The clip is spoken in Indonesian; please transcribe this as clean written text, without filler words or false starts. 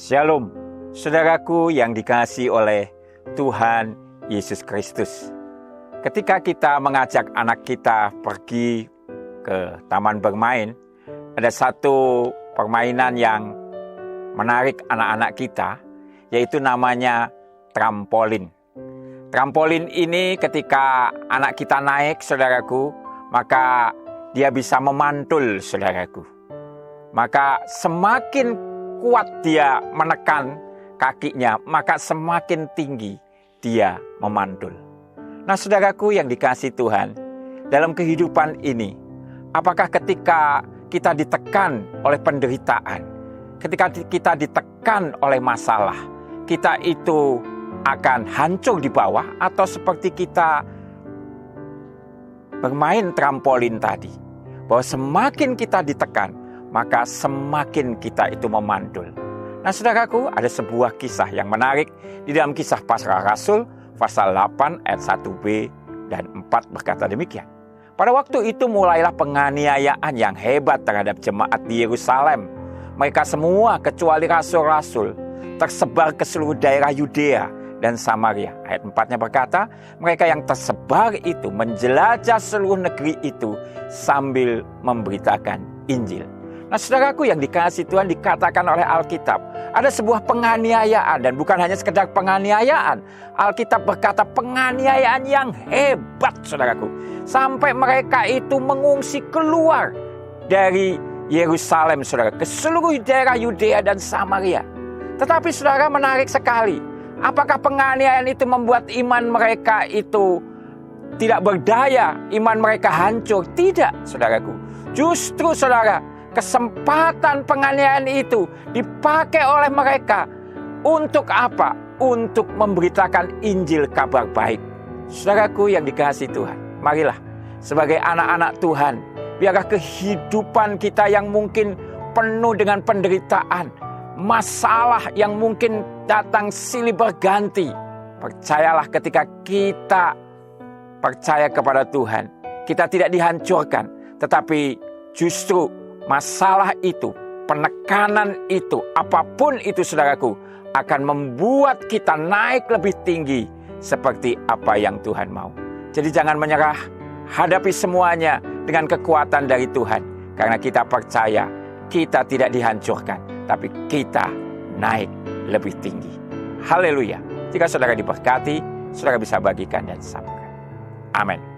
Shalom, saudaraku yang dikasihi oleh Tuhan Yesus Kristus. Ketika kita mengajak anak kita pergi ke taman bermain, ada satu permainan yang menarik anak-anak kita, yaitu namanya trampolin. Trampolin ini ketika anak kita naik, saudaraku, maka dia bisa memantul, saudaraku. Maka semakin kuat dia menekan kakinya, maka semakin tinggi dia memantul. Nah, saudaraku yang dikasihi Tuhan, dalam kehidupan ini, apakah ketika kita ditekan oleh penderitaan, ketika kita ditekan oleh masalah, kita itu akan hancur di bawah, atau seperti kita bermain trampolin tadi, bahwa semakin kita ditekan, maka semakin kita itu memantul. Nah, saudaraku, ada sebuah kisah yang menarik di dalam Kisah Para Rasul pasal 8 ayat 1b dan 4 berkata demikian. Pada waktu itu mulailah penganiayaan yang hebat terhadap jemaat di Yerusalem. Mereka semua kecuali rasul-rasul tersebar ke seluruh daerah Yudea dan Samaria. Ayat 4-nya berkata, mereka yang tersebar itu menjelajah seluruh negeri itu sambil memberitakan Injil. Nah, saudaraku yang dikasihi Tuhan, dikatakan oleh Alkitab, ada sebuah penganiayaan, dan bukan hanya sekedar penganiayaan. Alkitab berkata penganiayaan yang hebat, saudaraku. Sampai mereka itu mengungsi keluar dari Yerusalem, saudara, ke seluruh daerah Yudea dan Samaria. Tetapi saudara, menarik sekali. Apakah penganiayaan itu membuat iman mereka itu tidak berdaya, iman mereka hancur? Tidak, saudaraku. Justru, saudara, kesempatan penganiayaan itu dipakai oleh mereka untuk apa? Untuk memberitakan Injil, kabar baik. Saudaraku yang dikasihi Tuhan, marilah sebagai anak-anak Tuhan, biarlah kehidupan kita yang mungkin penuh dengan penderitaan, masalah yang mungkin datang silih berganti, percayalah ketika kita percaya kepada Tuhan, kita tidak dihancurkan, tetapi justru masalah itu, penekanan itu, apapun itu, saudaraku, akan membuat kita naik lebih tinggi seperti apa yang Tuhan mau. Jadi jangan menyerah, hadapi semuanya dengan kekuatan dari Tuhan. Karena kita percaya, kita tidak dihancurkan, tapi kita naik lebih tinggi. Haleluya. Jika saudara diberkati, saudara bisa bagikan dan sampaikan. Amin.